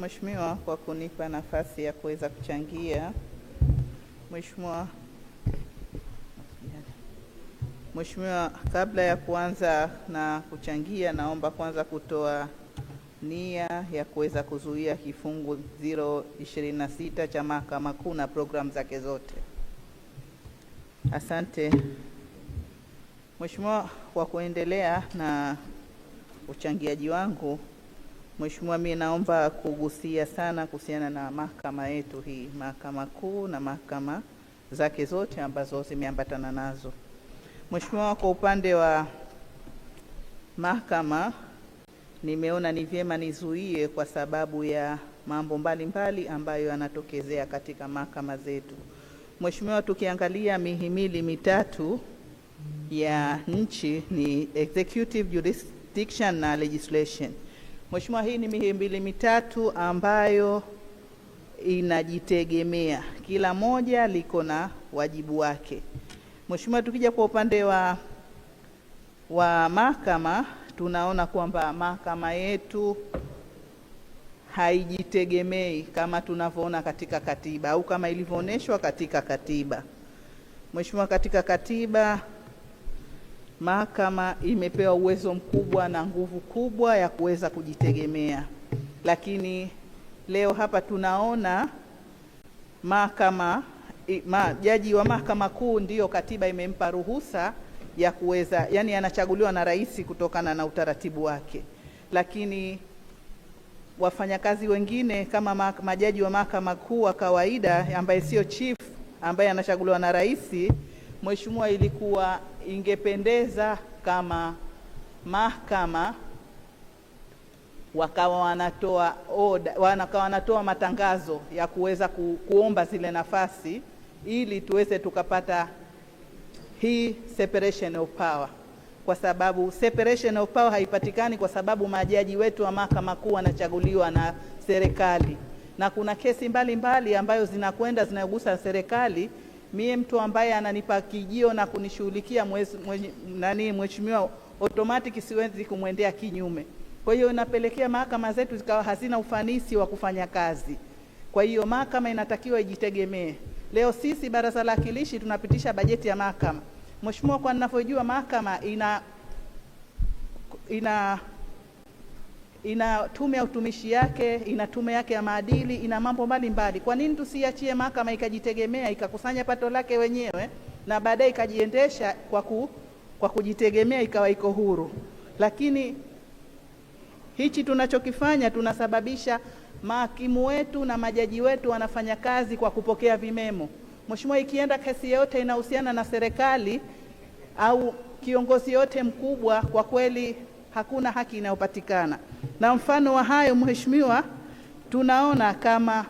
Mheshimiwa kwa kunipa nafasi ya kuweza kuchangia. Mheshimiwa, kabla ya kuanza na kuchangia, naomba kwanza kutoa nia ya kuweza kuzuia kifungu 026 cha Mahakama Kuu na programu zake zote. Asante. Mheshimiwa, kwa kuendelea na uchangiaji wangu, Mheshimiwa, mimi naomba kugusia sana kuhusiana na mahakama yetu hii, Mahakama Kuu na mahakama zake zote ambazo zimeambatana nazo. Mheshimiwa, kwa upande wa mahakama nimeona ni vyema nizuie kwa sababu ya mambo mbalimbali ambayo yanatokezea katika mahakama zetu. Mheshimiwa, tukiangalia mihimili mitatu ya nchi ni executive, jurisdiction na legislation. Mheshimiwa, hii ni mihimili mitatu ambayo inajitegemea, kila moja liko na wajibu wake. Mheshimiwa, tukija kwa upande wa mahakama, tunaona kwamba mahakama yetu haijitegemei kama tunavyoona katika katiba au kama ilivyooneshwa katika katiba. Mheshimiwa, katika katiba mahakama imepewa uwezo mkubwa na nguvu kubwa ya kuweza kujitegemea, lakini leo hapa tunaona jaji wa Mahakama Kuu ndiyo katiba imempa ruhusa ya kuweza, yani anachaguliwa na rais kutokana na utaratibu wake, lakini wafanyakazi wengine kama majaji wa Mahakama Kuu wa kawaida ambaye sio chief ambaye anachaguliwa na rais, Mheshimiwa, ilikuwa ingependeza kama mahakama wakawa wanatoa matangazo ya kuweza kuomba zile nafasi ili tuweze tukapata hii separation of power, kwa sababu separation of power haipatikani kwa sababu majaji wetu wa Mahakama Kuu wanachaguliwa na serikali, na kuna kesi mbalimbali ambayo zinagusa serikali. Mie mtu ambaye ananipa kijio na kunishughulikia mheshimiwa, automatic siwezi kumwendea kinyume. Kwa hiyo inapelekea mahakama zetu zikawa hazina ufanisi wa kufanya kazi. Kwa hiyo mahakama inatakiwa ijitegemee. Leo sisi Baraza la Wawakilishi tunapitisha bajeti ya mahakama. Mheshimiwa, kwa ninavyojua mahakama ina tume ya utumishi yake, ina tume yake ya maadili, ina mambo mbalimbali. Kwa nini tusiachie mahakama ikajitegemea, ikakusanya pato lake wenyewe na baadaye ikajiendesha kwa kujitegemea, ikawa iko huru? Lakini hichi tunachokifanya, tunasababisha mahakimu wetu na majaji wetu wanafanya kazi kwa kupokea vimemo. Mheshimiwa, ikienda kesi yote inahusiana na serikali au kiongozi yote mkubwa, kwa kweli hakuna haki inayopatikana. Na mfano wa hayo Mheshimiwa, tunaona kama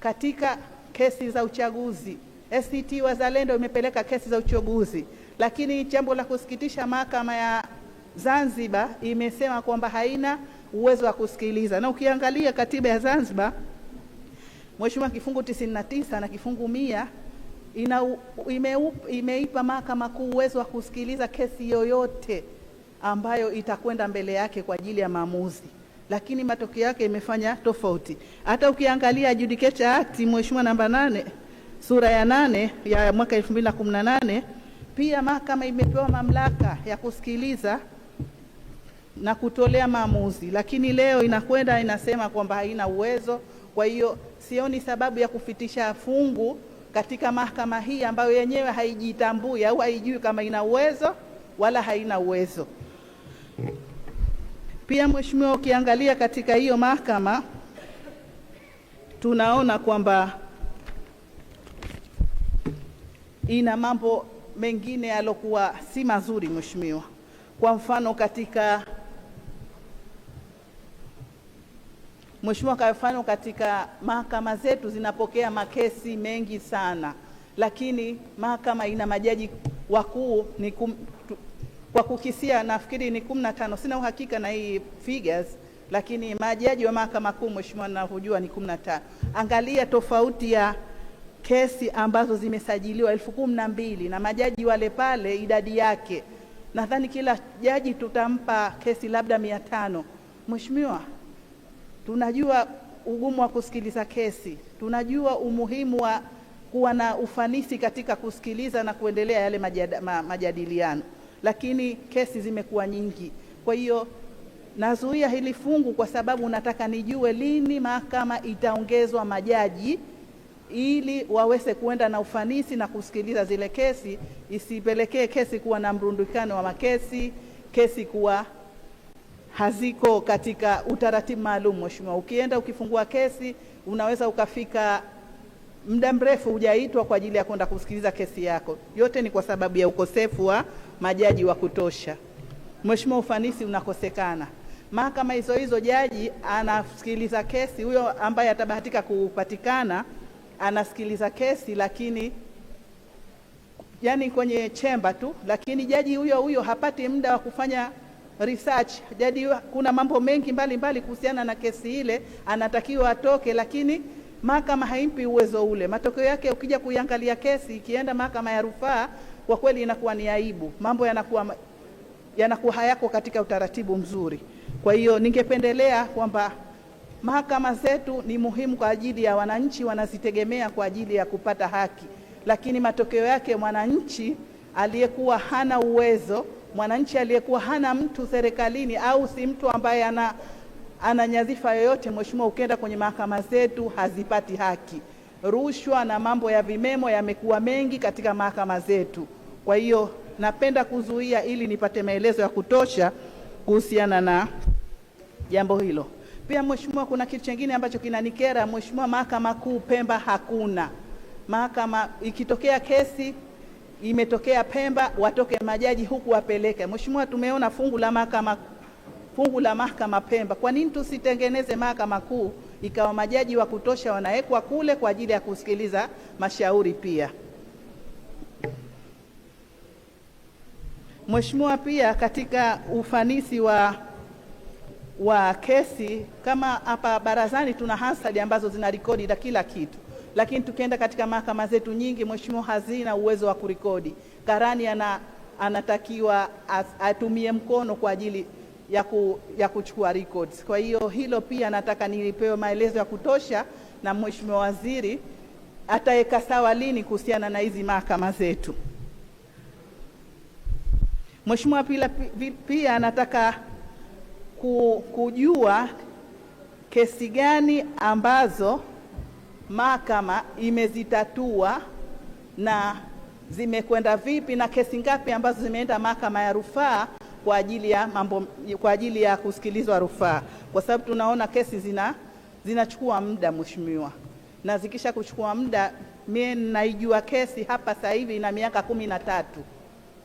katika kesi za uchaguzi, ACT Wazalendo imepeleka kesi za uchaguzi, lakini jambo la kusikitisha, mahakama ya Zanzibar imesema kwamba haina uwezo wa kusikiliza. Na ukiangalia katiba ya Zanzibar Mheshimiwa, kifungu 99 na kifungu 100 imeipa Mahakama Kuu uwezo wa kusikiliza kesi yoyote ambayo itakwenda mbele yake kwa ajili ya maamuzi, lakini matokeo yake imefanya tofauti. Hata ukiangalia Judicature Act Mheshimiwa namba 8 sura ya 8 ya mwaka 2018, pia mahakama imepewa mamlaka ya kusikiliza na kutolea maamuzi, lakini leo inakwenda inasema kwamba haina uwezo. Kwa hiyo sioni sababu ya kufitisha fungu katika mahakama hii ambayo yenyewe haijitambui au haijui kama ina uwezo wala haina uwezo. Pia Mheshimiwa, ukiangalia katika hiyo mahakama tunaona kwamba ina mambo mengine yalokuwa si mazuri Mheshimiwa. Kwa mfano katika mahakama zetu zinapokea makesi mengi sana, lakini mahakama ina majaji wakuu kwa kukisia nafikiri ni 15, sina uhakika na hii figures, lakini majaji wa Mahakama Kuu Mheshimiwa ninavyojua ni 15. Angalia tofauti ya kesi ambazo zimesajiliwa 12,000 na majaji wale pale idadi yake, nadhani kila jaji tutampa kesi labda 500. Mheshimiwa, tunajua ugumu wa kusikiliza kesi. Tunajua umuhimu wa kuwa na ufanisi katika kusikiliza na kuendelea yale majadiliano, lakini kesi zimekuwa nyingi. Kwa hiyo nazuia hili fungu kwa sababu nataka nijue lini mahakama itaongezwa majaji ili waweze kuenda na ufanisi na kusikiliza zile kesi, isipelekee kesi kuwa na mrundikano wa makesi, kesi kuwa haziko katika utaratibu maalum. Mheshimiwa, ukienda ukifungua kesi unaweza ukafika muda mrefu hujaitwa kwa ajili ya kwenda kusikiliza kesi yako. Yote ni kwa sababu ya ukosefu wa majaji wa kutosha. Mheshimiwa, ufanisi unakosekana. Mahakama hizo jaji anasikiliza kesi, huyo ambaye atabahatika kupatikana anasikiliza kesi, lakini yani kwenye chemba tu, lakini jaji huyo hapati muda wa kufanya research. Jaji kuna mambo mengi mbalimbali kuhusiana na kesi ile anatakiwa atoke, lakini mahakama haimpi uwezo ule. Matokeo yake ukija kuiangalia kesi ikienda mahakama ya rufaa, kwa kweli inakuwa ni aibu. Mambo yanakuwa hayako katika utaratibu mzuri. Kwa hiyo ningependelea kwamba mahakama zetu ni muhimu kwa ajili ya wananchi, wanazitegemea kwa ajili ya kupata haki, lakini matokeo yake mwananchi aliyekuwa hana uwezo, mwananchi aliyekuwa hana mtu serikalini au si mtu ambaye ana nyadhifa yoyote, Mheshimiwa, ukienda kwenye mahakama zetu hazipati haki. Rushwa na mambo ya vimemo yamekuwa mengi katika mahakama zetu. Kwa hiyo napenda kuzuia ili nipate maelezo ya kutosha kuhusiana na jambo hilo. Pia Mheshimiwa, kuna kitu kingine ambacho kinanikera Mheshimiwa, Mahakama Kuu Pemba hakuna. Mahakama ikitokea kesi imetokea Pemba, watoke majaji huku wapeleke. Mheshimiwa, tumeona fungu la mahakama Pemba. Kwa nini tusitengeneze Mahakama Kuu ikawa majaji wa kutosha wanawekwa kule kwa ajili ya kusikiliza mashauri pia? Mheshimiwa, pia katika ufanisi wa kesi, kama hapa barazani tuna hasadi ambazo zina rekodi na kila kitu, lakini tukienda katika mahakama zetu nyingi Mheshimiwa, hazina uwezo wa kurekodi. Karani anatakiwa atumie mkono kwa ajili ya kuchukua records. Kwa hiyo hilo pia nataka nilipewe maelezo ya kutosha na Mheshimiwa Waziri ataweka sawa lini kuhusiana na hizi mahakama zetu. Mheshimiwa, pia nataka kujua kesi gani ambazo mahakama imezitatua na zimekwenda vipi, na kesi ngapi ambazo zimeenda mahakama ya rufaa kwa ajili ya kusikilizwa rufaa, kwa sababu tunaona kesi zinachukua muda Mheshimiwa, na zikisha kuchukua muda, mimi naijua kesi hapa sasa hivi ina miaka 13.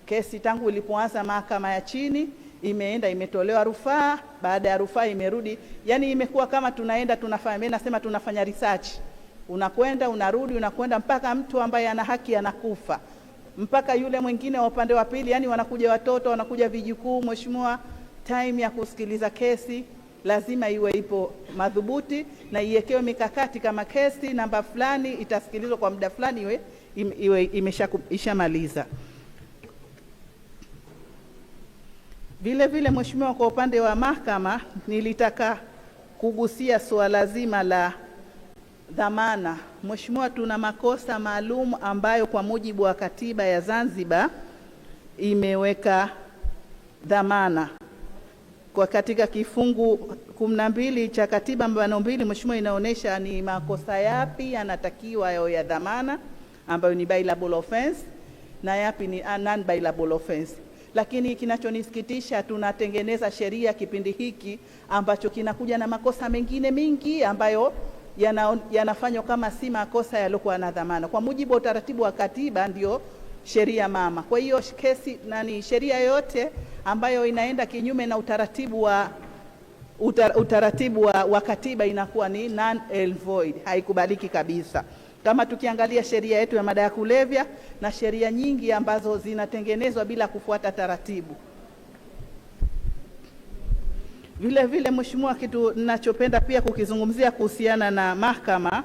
Kesi tangu ilipoanza mahakama ya chini imeenda imetolewa rufaa, baada ya rufaa imerudi, yani imekuwa kama tunafanya, mimi nasema tunafanya research, unakwenda unarudi, unakwenda mpaka mtu ambaye ana haki anakufa, mpaka yule mwingine wa upande wa pili, yani wanakuja watoto, wanakuja vijukuu. Mheshimiwa, time ya kusikiliza kesi lazima iwe ipo madhubuti na iwekewe mikakati, kama kesi namba fulani itasikilizwa kwa muda fulani iwe imeshamaliza. Vile Mheshimiwa, kwa upande wa mahakama nilitaka kugusia suala zima la dhamana. Mheshimiwa, tuna makosa maalum ambayo kwa mujibu wa katiba ya Zanzibar imeweka dhamana. Kwa katika kifungu 12 cha katiba mbano 2, Mheshimiwa, inaonyesha ni makosa yapi yanatakiwa yao ya dhamana ambayo ni bailable offense na yapi ni non bailable offense. Lakini kinachonisikitisha, tunatengeneza sheria kipindi hiki ambacho kinakuja na makosa mengine mingi ambayo yanafanywa kama si makosa yaliokuwa na dhamana. Kwa mujibu wa utaratibu wa katiba ndio sheria mama. Kwa hiyo sheria yote ambayo inaenda kinyume na utaratibu wa katiba inakuwa ni null void, haikubaliki kabisa. Kama tukiangalia sheria yetu ya madawa ya kulevya na sheria nyingi ambazo zinatengenezwa bila kufuata taratibu. Vile Mheshimiwa, kitu ninachopenda pia kukizungumzia kuhusiana na mahakama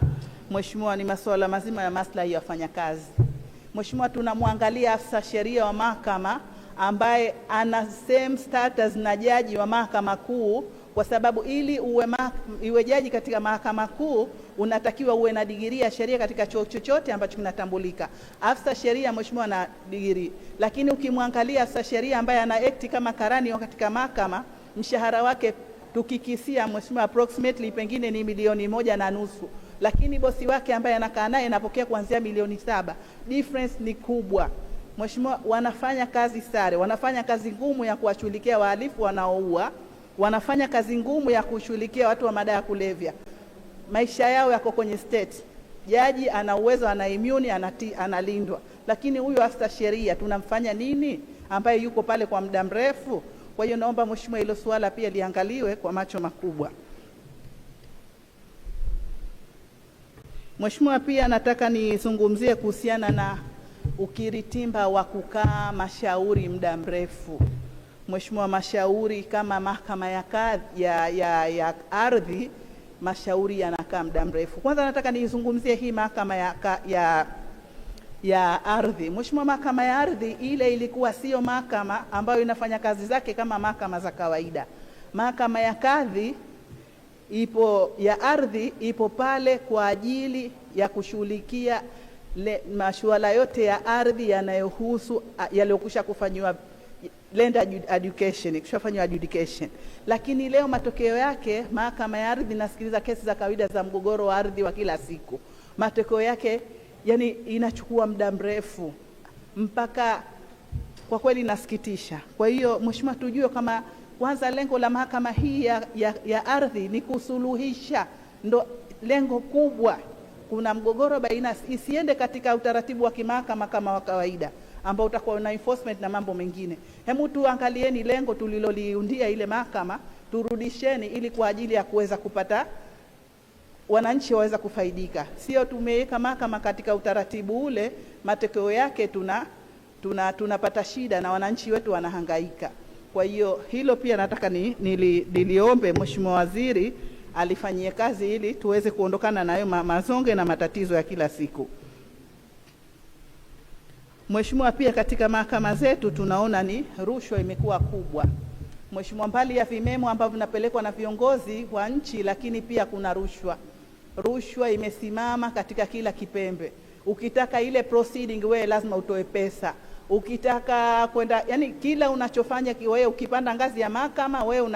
Mheshimiwa, ni masuala mazima ya maslahi ya wafanyakazi. Mheshimiwa, tunamwangalia afisa sheria wa mahakama ambaye ana same status na jaji wa mahakama kuu kwa sababu ili iwe jaji katika mahakama kuu unatakiwa uwe na digirii ya sheria katika chuo chochote ambacho kinatambulika. Afisa sheria mheshimiwa na digirii, lakini ukimwangalia afisa sheria ambaye ana act kama karani katika mahakama, mshahara wake tukikisia mheshimiwa approximately pengine ni 1.5 milioni, lakini bosi wake ambaye anakaa naye anapokea kuanzia 7 milioni. Difference ni kubwa mheshimiwa. Wanafanya kazi sare, wanafanya kazi ngumu ya kuwashughulikia wahalifu wanaoua, wanafanya kazi ngumu ya kushughulikia watu wa madawa ya kulevya. Maisha yao yako kwenye state. Jaji ana uwezo, ana immune, analindwa, lakini huyu afisa sheria tunamfanya nini ambaye yuko pale kwa muda mrefu? Kwa hiyo naomba mheshimiwa hilo swala pia liangaliwe kwa macho makubwa. Mheshimiwa, pia nataka nizungumzie kuhusiana na ukiritimba wa kukaa mashauri muda mrefu. Mheshimiwa, mashauri kama mahakama ya ardhi, mashauri yanakaa muda mrefu. Kwanza nataka nizungumzie hii mahakama ya ardhi. Mheshimiwa, mahakama ya ardhi ile ilikuwa sio mahakama ambayo inafanya kazi zake kama mahakama za kawaida. Mahakama ya kadhi ya ardhi ipo pale kwa ajili ya kushughulikia masuala yote ya ardhi yanayohusu yaliyokusha kufanywa land adjudication, kushafanywa adjudication. Lakini leo matokeo yake mahakama ya ardhi inasikiliza kesi za kawaida za mgogoro wa ardhi wa kila siku. Matokeo yake yani inachukua muda mrefu mpaka kwa kweli nasikitisha. Kwa hiyo mheshimiwa, tujue kama kwanza lengo la mahakama hii ya ardhi ni kusuluhisha, ndo lengo kubwa. Kuna mgogoro baina, isiende katika utaratibu wa kimahakama kama wa kawaida ambao utakuwa na enforcement na mambo mengine. Hemu tuangalieni lengo tuliloliundia ile mahakama, turudisheni ili kwa ajili ya kuweza kupata wananchi waweza kufaidika. Sio tumeweka mahakama katika utaratibu ule, matokeo yake tunapata shida na wananchi wetu wanahangaika. Kwa hiyo hilo pia nataka niliombe mheshimiwa waziri alifanyie kazi ili tuweze kuondokana na hayo mazonge na matatizo ya kila siku. Mheshimiwa, pia katika mahakama zetu tunaona ni rushwa imekuwa kubwa. Mheshimiwa, mbali ya vimemo ambavyo vinapelekwa na viongozi wa nchi, lakini pia kuna rushwa. Rushwa imesimama katika kila kipembe. Ukitaka ile proceeding wewe lazima utoe pesa. Ukitaka kwenda, yani kila unachofanya wewe, ukipanda ngazi ya mahakama wewe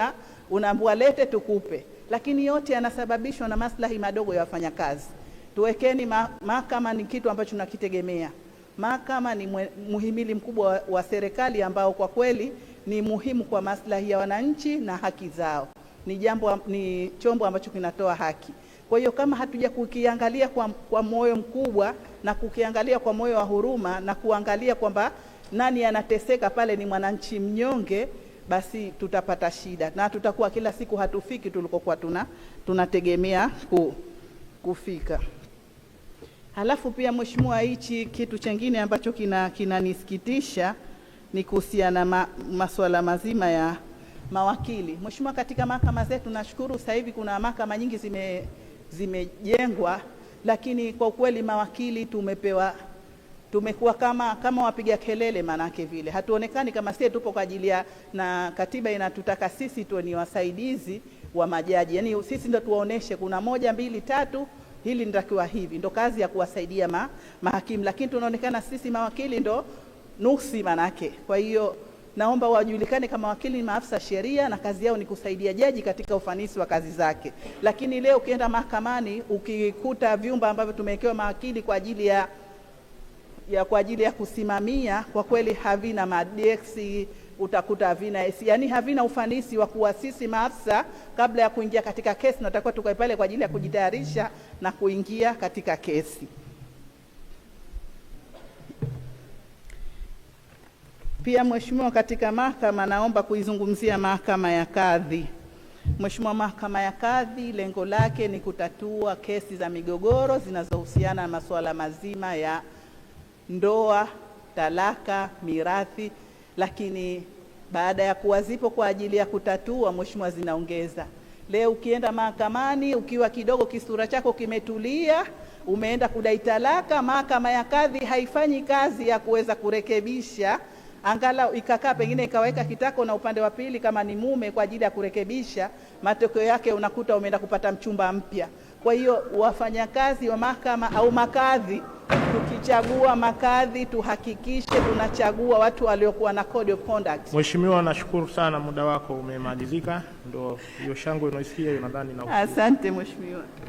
unaambiwa lete tukupe, lakini yote yanasababishwa na maslahi madogo ya wafanyakazi. Tuwekeni mahakama ni kitu ambacho tunakitegemea. Mahakama ni muhimili mkubwa wa serikali ambao kwa kweli ni muhimu kwa maslahi ya wananchi na haki zao. Ni chombo ambacho kinatoa haki. Kwa hiyo kama hatuja kukiangalia kwa moyo mkubwa na kukiangalia kwa moyo wa huruma na kuangalia kwamba nani anateseka pale ni mwananchi mnyonge, basi tutapata shida na tutakuwa kila siku hatufiki tulikokuwa tunategemea kufika. Halafu pia mheshimiwa, hichi kitu chengine ambacho kinanisikitisha ni kuhusiana na masuala mazima ya mawakili. Mheshimiwa, katika mahakama zetu nashukuru sasa hivi kuna mahakama nyingi zimejengwa, lakini kwa kweli mawakili tumekuwa kama wapiga kelele, manake vile hatuonekani kama sisi tupo kwa ajili ya, na katiba inatutaka sisi tu ni wasaidizi wa majaji. Yani sisi ndio tuwaoneshe kuna 1 2 3 hili nitakiwa hivi, ndo kazi ya kuwasaidia mahakimu, lakini tunaonekana sisi mawakili ndo nuksi manake. Kwa hiyo naomba wajulikane kama wakili ni maafisa sheria na kazi yao ni kusaidia jaji katika ufanisi wa kazi zake. Lakini leo ukienda mahakamani ukikuta vyumba ambavyo tumewekewa mawakili kwa ajili ya kusimamia, kwa kweli havina madeksi, utakuta havina yani havina ufanisi wa kuasisi maafisa kabla ya kuingia katika kesi, na tutakuwa tukae pale kwa ajili ya kujitayarisha na kuingia katika kesi. Pia mheshimiwa, katika mahakama naomba kuizungumzia mahakama ya kadhi. Mheshimiwa, mahakama ya kadhi lengo lake ni kutatua kesi za migogoro zinazohusiana na masuala mazima ya ndoa, talaka, mirathi, lakini baada ya kuwa zipo kwa ajili ya kutatua mheshimiwa zinaongeza. Leo ukienda mahakamani ukiwa kidogo kisura chako kimetulia, umeenda kudai talaka, mahakama ya kadhi haifanyi kazi ya kuweza kurekebisha angalau ikakaa pengine ikaweka kitako na upande wa pili kama ni mume kwa ajili ya kurekebisha, matokeo yake unakuta umeenda kupata mchumba mpya. Kwa hiyo wafanyakazi wa mahakama au makadhi, tukichagua makadhi tuhakikishe tunachagua watu waliokuwa na code of conduct. Mheshimiwa, nashukuru sana, muda wako umemalizika. Ndio hiyo shangwe unaisikia, nadhani na asante mheshimiwa.